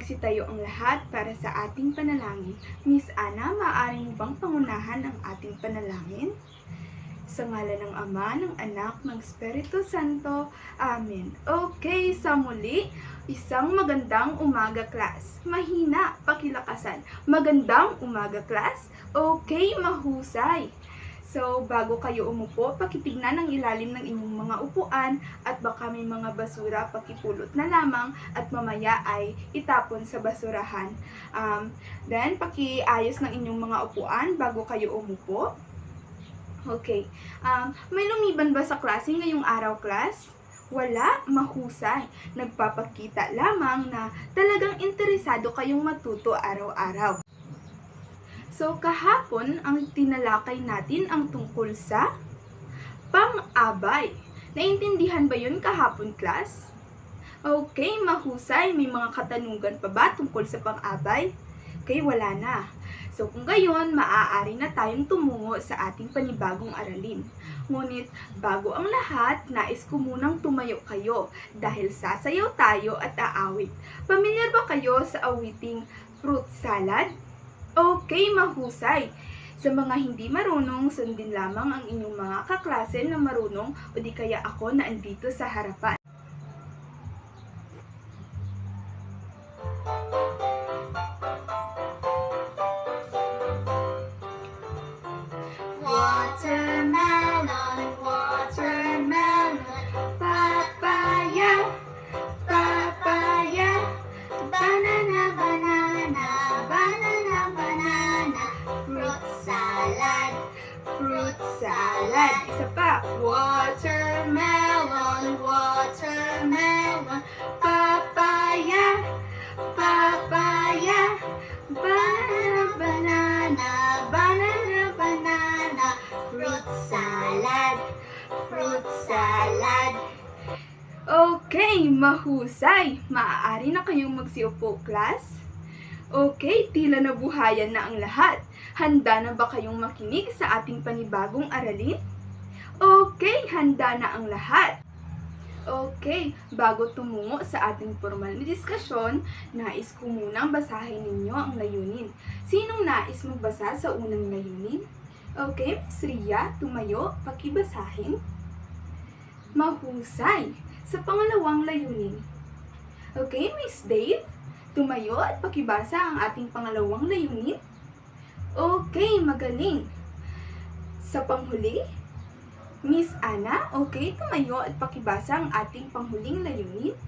Magsitayo ang lahat para sa ating panalangin. Miss Ana, maaari mo bang pangunahan ang ating panalangin? Sa ngalan ng Ama, ng Anak, ng Espiritu Santo. Amen. Okay, sa muli, isang magandang umaga, class. Mahina, pakilakasan. Magandang umaga, class. Okay, mahusay. So, bago kayo umupo, pakitignan ang ilalim ng inyong mga upuan at baka may mga basura, pakipulot na lamang at mamaya ay itapon sa basurahan. Then, pakiayos ng inyong mga upuan bago kayo umupo. Okay. May lumiban ba sa klase ngayong araw, class? Wala, mahusay. Nagpapakita lamang na talagang interesado kayong matuto araw-araw. So, kahapon, ang tinalakay natin ang tungkol sa pang-abay. Naintindihan ba yun kahapon, class? Okay, mahusay. May mga katanungan pa ba tungkol sa pang-abay? Okay, wala na. So, kung gayon, maaari na tayong tumungo sa ating panibagong aralin. Ngunit, bago ang lahat, nais ko munang tumayo kayo dahil sasayaw tayo at aawit. Pamilyar ba kayo sa awiting fruit salad? Okay, mahusay. Sa mga hindi marunong, sundin lamang ang inyong mga kaklase na marunong o di kaya ako na andito sa harapan. Watermelon, watermelon, papaya, papaya, banana, banana, banana, banana, fruit salad, fruit salad. Isa pa. Watermelon, watermelon, papaya, papaya, banana, banana, banana, banana, fruit salad, fruit salad. Okay, mahusay. Maaari na kayong magsiupo, class? Okay, tila nabuhayan na ang lahat. Handa na ba kayong makinig sa ating panibagong aralin? Okay, handa na ang lahat. Okay, bago tumungo sa ating formal na diskusyon, nais ko munang basahin ninyo ang layunin. Sinong nais magbasa sa unang layunin? Okay, Miss Ria, tumayo, pakibasahin. Mahusay. Sa pangalawang layunin. Okay, Miss Dave, tumayo at pakibasa ang ating pangalawang layunin. Okay, magaling. Sa panghuli, Miss Ana, okay, tumayo at pakibasa ang ating panghuling layunin.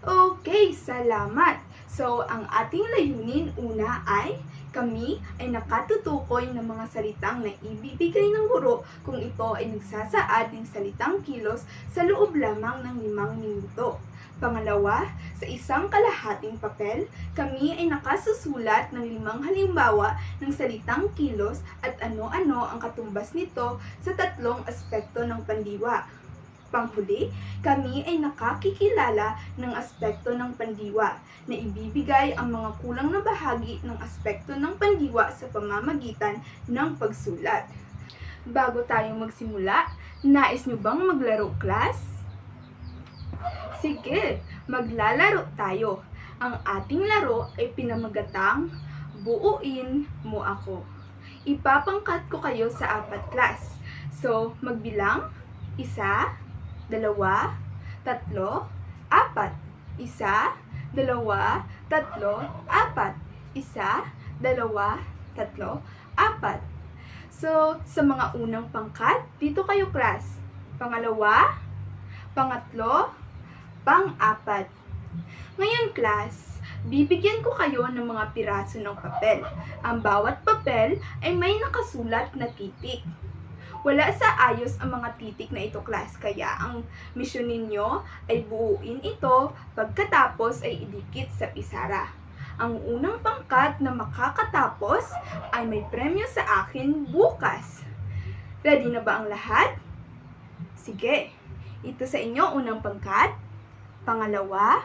Okay, salamat. So, ang ating layunin una ay kami ay nakatutukoy ng mga salitang na ibibigay ng guro kung ito ay nagsasaad ng salitang kilos sa loob lamang ng 5 minuto. Pangalawa, sa isang kalahating papel, kami ay nakasusulat ng 5 halimbawa ng salitang kilos at ano-ano ang katumbas nito sa 3 aspekto ng pandiwa. Panghuli, kami ay nakakikilala ng aspekto ng pandiwa na ibibigay ang mga kulang na bahagi ng aspekto ng pandiwa sa pamamagitan ng pagsulat. Bago tayo magsimula, nais nyo bang maglaro, class? Sige, maglalaro tayo. Ang ating laro ay pinamagatang buuin mo ako. Ipapangkat ko kayo sa 4, class. So, magbilang 1, 2, 3, 4. 1, 2, 3, 4. 1, 2, 3, 4. So, sa mga unang pangkat, dito kayo, class. Pangalawa, pangatlo, pang-4. Ngayon, class, bibigyan ko kayo ng mga piraso ng papel. Ang bawat papel ay may nakasulat na titik. Wala sa ayos ang mga titik na ito, class, kaya ang misyon ninyo ay buuin ito pagkatapos ay idikit sa pisara. Ang unang pangkat na makakatapos ay may premyo sa akin bukas. Ready na ba ang lahat? Sige, ito sa inyo unang pangkat, pangalawa,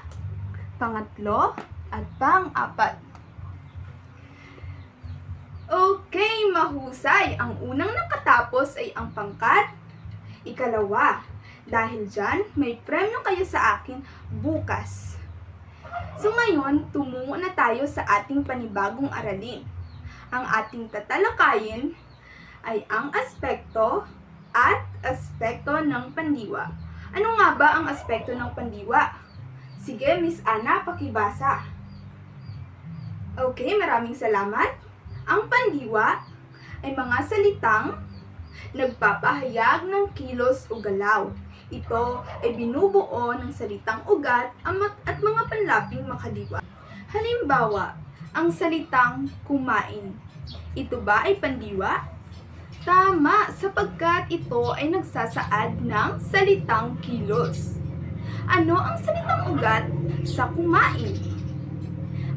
pangatlo, at pang-4. Okay, mahusay. Ang unang nakatapos ay ang pangkat ikalawa. Dahil dyan, may premyo kayo sa akin bukas. So ngayon, tumungo na tayo sa ating panibagong aralin. Ang ating tatalakayin ay ang aspekto at aspekto ng pandiwa. Ano nga ba ang aspekto ng pandiwa? Sige, Miss Ana, pakibasa. Okay, maraming salamat. Ang pandiwa ay mga salitang nagpapahayag ng kilos o galaw. Ito ay binubuo ng salitang ugat at mga panlaping makaliwa. Halimbawa, ang salitang kumain. Ito ba ay pandiwa? Tama, sapagkat ito ay nagsasaad ng salitang kilos. Ano ang salitang ugat sa kumain?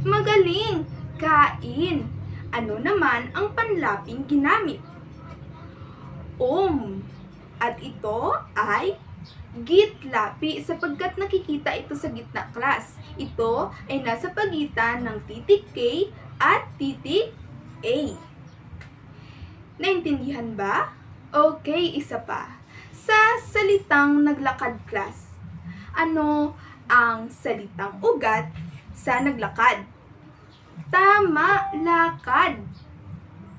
Magaling! Kain! Ano naman ang panlaping ginamit? At ito ay gitlapi sapagkat nakikita ito sa gitna class. Ito ay nasa pagitan ng titik K at titik A. Naintindihan ba? Okay, isa pa. Sa salitang naglakad class, ano ang salitang ugat sa naglakad? Tama, lakad.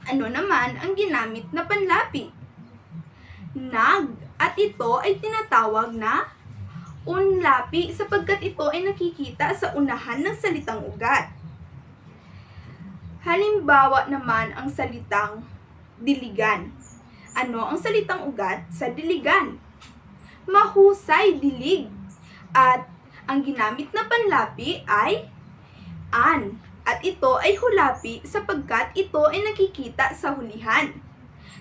Ano naman ang ginamit na panlapi? At ito ay tinatawag na unlapi sapagkat ito ay nakikita sa unahan ng salitang ugat. Halimbawa naman ang salitang diligan. Ano ang salitang ugat sa diligan? Mahusay, dilig. At ang ginamit na panlapi ay an. At ito ay hulapi sapagkat ito ay nakikita sa hulihan.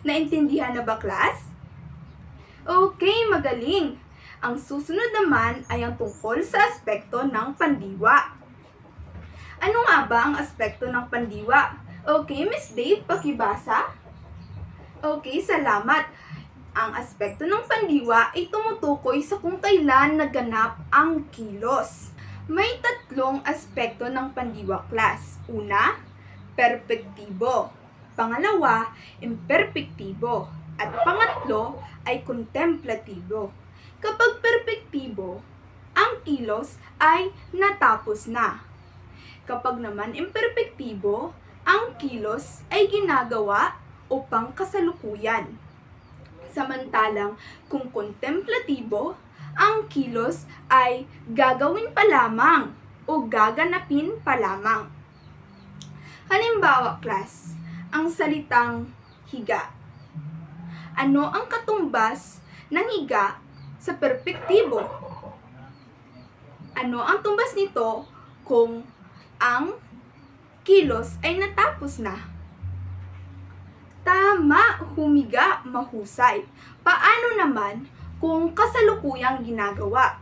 Naintindihan na ba, class? Okay, magaling. Ang susunod naman ay ang tungkol sa aspekto ng pandiwa. Ano nga ba ang aspekto ng pandiwa? Okay, Miss Dave, pakibasa. Okay, salamat. Ang aspekto ng pandiwa ay tumutukoy sa kung kailan naganap ang kilos. May tatlong aspekto ng pandiwa, class. Una, perpektibo. Pangalawa, imperpektibo. At pangatlo ay kontemplatibo. Kapag perpektibo, ang kilos ay natapos na. Kapag naman imperpektibo, ang kilos ay ginagawa upang kasalukuyan. Samantalang kung kontemplatibo, ang kilos ay gagawin pa lamang o gaganapin pa lamang. Halimbawa, class, ang salitang higa. Ano ang katumbas ng higa sa perpektibo? Ano ang tumbas nito kung ang kilos ay natapos na? Tama, humiga, mahusay. Paano naman kung kasalukuyang ginagawa?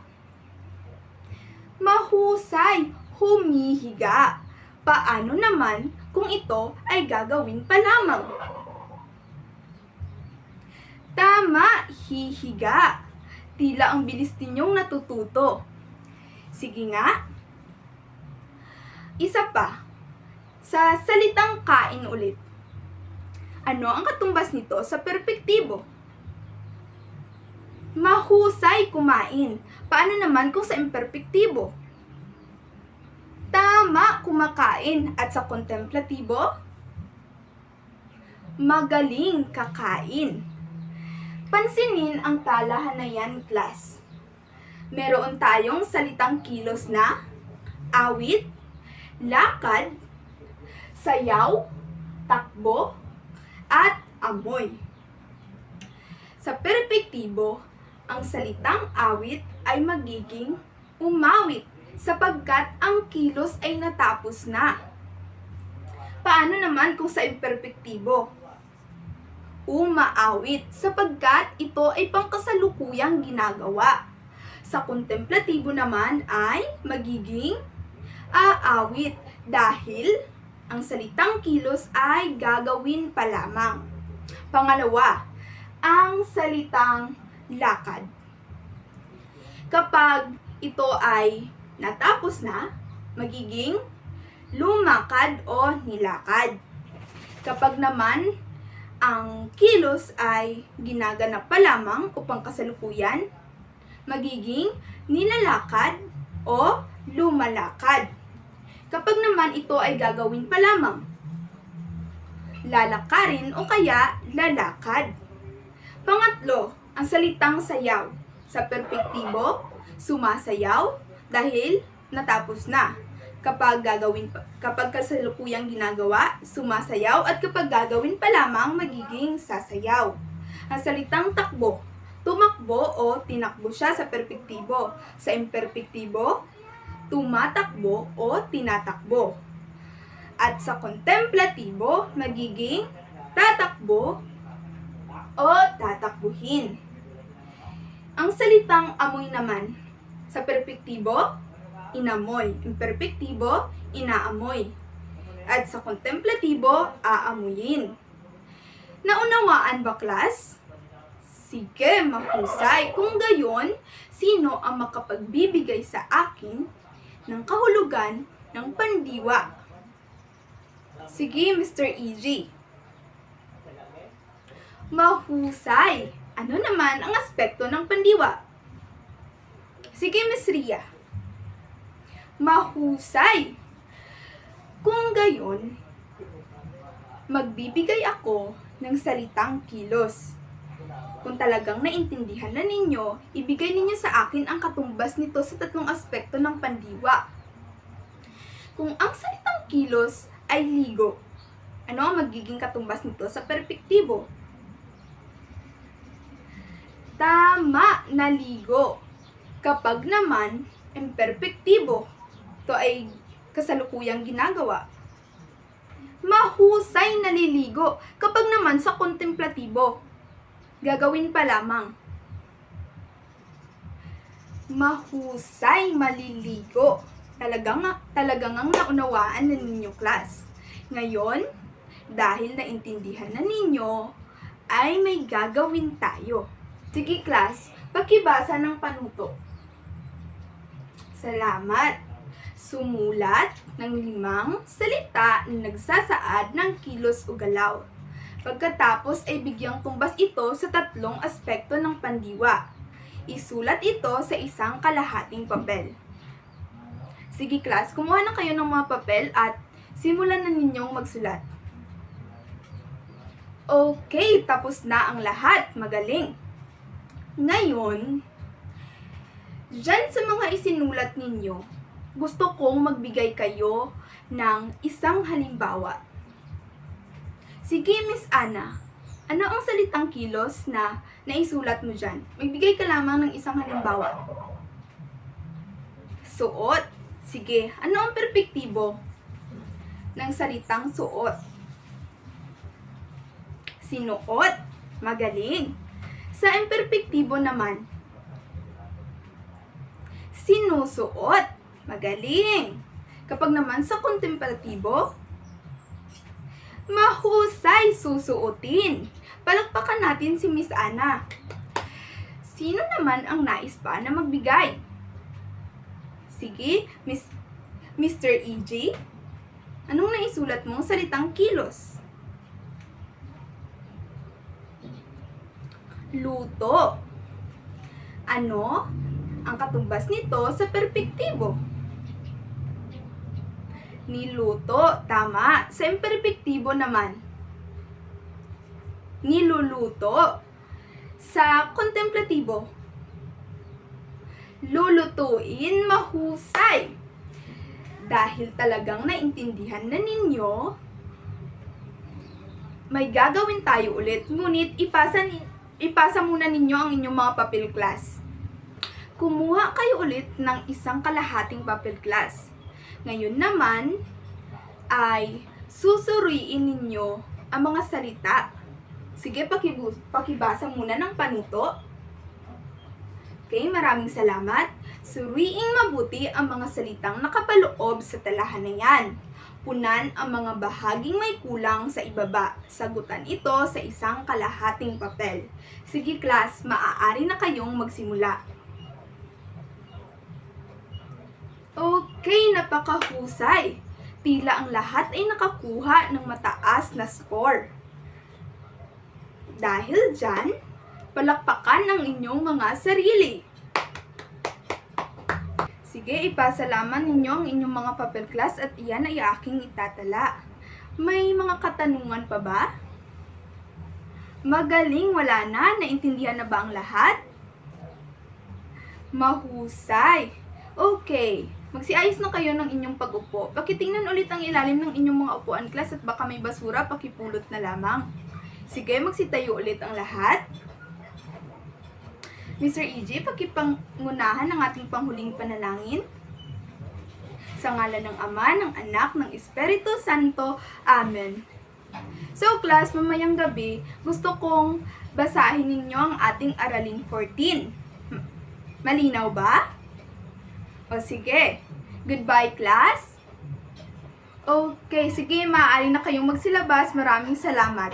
Mahusay, humihiga. Paano naman kung ito ay gagawin pa lamang? Tama, hihiga. Tila ang bilis ninyong natututo. Sige nga. Isa pa. Sa salitang kain ulit. Ano ang katumbas nito sa perpektibo? Mahusay, kumain. Paano naman kung sa imperpektibo? Tama, kumakain. At sa kontemplatibo? Magaling, kakain. Pansinin ang talahan na yan, class. Meron tayong salitang kilos na awit, lakad, sayaw, takbo, at amoy. Sa perpektibo, ang salitang awit ay magiging umawit sapagkat ang kilos ay natapos na. Paano naman kung sa imperpektibo? Umaawit sapagkat ito ay pangkasalukuyang ginagawa. Sa kontemplatibo naman ay magiging aawit dahil ang salitang kilos ay gagawin pa lamang. Pangalawa, ang salitang lakad. Kapag ito ay natapos na, magiging lumakad o nilakad. Kapag naman ang kilos ay ginaganap pa lamang upang kasalukuyan, magiging nilalakad o lumalakad. Kapag naman ito ay gagawin pa lamang, lalakarin o kaya lalakad. Pangatlo, ang salitang sayaw. Sa perpektibo, sumasayaw dahil natapos na. Kapag kasalukuyang ginagawa, sumasayaw, at kapag gagawin pa lamang, magiging sasayaw. Ang salitang takbo, tumakbo o tinakbo siya sa perpektibo. Sa imperpektibo, tumatakbo o tinatakbo. At sa kontemplatibo, magiging tatakbo o tatakbuhin. Ang salitang amoy naman, sa perpektibo, inamoy. Imperpektibo, inaamoy. At sa kontemplatibo, aamuyin. Naunawaan ba, class? Sige, mahusay. Kung gayon, sino ang makapagbibigay sa akin ng kahulugan ng pandiwa? Sige, Mr. E.G. Mahusay. Ano naman ang aspekto ng pandiwa? Sige, Miss Ria. Mahusay. Kung gayon, magbibigay ako ng salitang kilos. Kung talagang naintindihan na ninyo, ibigay ninyo sa akin ang katumbas nito sa tatlong aspekto ng pandiwa. Kung ang salitang kilos ay ligo, ano ang magiging katumbas nito sa perpektibo? Tama, naligo. Kapag naman imperpektibo, ito ay kasalukuyang ginagawa, mahusay naliligo. Kapag naman sa kontemplatibo, gagawin pa lamang, mahusay maliligo. Talagang ang naunawaan na ninyo, class. Ngayon, dahil naintindihan na ninyo, ay may gagawin tayo. Sige, class, pakibasa ng panuto. Salamat. Sumulat ng 5 salita na nagsasaad ng kilos o galaw. Pagkatapos ay bigyang tumbas ito sa tatlong aspekto ng pandiwa. Isulat ito sa isang kalahating papel. Sige, class, kumuha na kayo ng mga papel at simulan na ninyong magsulat. Okay, tapos na ang lahat. Magaling. Ngayon, dyan sa mga isinulat ninyo, gusto kong magbigay kayo ng isang halimbawa. Sige, Miss Ana, ano ang salitang kilos na naisulat mo dyan? Magbigay ka lamang ng isang halimbawa. Suot. Sige, ano ang perpektibo ng salitang suot? Sinuot. Magaling. Sa imperpektibo naman, sinusuot. Magaling. Kapag naman sa kontemplatibo, mahusay, susuotin. Palakpakan natin si Miss Ana. Sino naman ang nais pa na magbigay? Sige, Mr. E.G. Anong naisulat mong salitang kilos? Luto. Ano ang katumbas nito sa perpektibo? Niluto. Tama. Sa imperpektibo naman, niluluto. Sa kontemplatibo, lulutuin. Mahusay. Dahil talagang naintindihan na ninyo, may gagawin tayo ulit. Ngunit ipasa muna ninyo ang inyong mga papel, class. Kumuha kayo ulit ng isang kalahating papel, class. Ngayon naman ay susuriin ninyo ang mga salita. Sige, pakibasa muna ng panuto. Okay, maraming salamat. Suriing mabuti ang mga salitang nakapaloob sa talahan na yan. Punan ang mga bahaging may kulang sa ibaba. Sagutan ito sa isang kalahating papel. Sige, class, maaari na kayong magsimula. Okay, napakahusay. Tila ang lahat ay nakakuha ng mataas na score. Dahil dyan, palakpakan ang inyong mga sarili. Sige, ipasalaman ninyo ang inyong mga papel class at iyan ay aking itatala. May mga katanungan pa ba? Magaling, wala na. Naintindihan na ba ang lahat? Mahusay. Okay. Magsiayos na kayo ng inyong pag-upo. Pakitingnan ulit ang ilalim ng inyong mga upuan, class, at baka may basura, pakipulot na lamang. Sige, magsitayo ulit ang lahat. Mr. EJ, pakipangunahan ang ating panghuling panalangin. Sa ngalan ng Ama, ng Anak, ng Espiritu Santo. Amen. So, class, mamayang gabi, gusto kong basahin ninyo ang ating Aralin 14. Malinaw ba? O sige. Goodbye, class. Okay, sige, maaari na kayong magsilabas. Maraming salamat.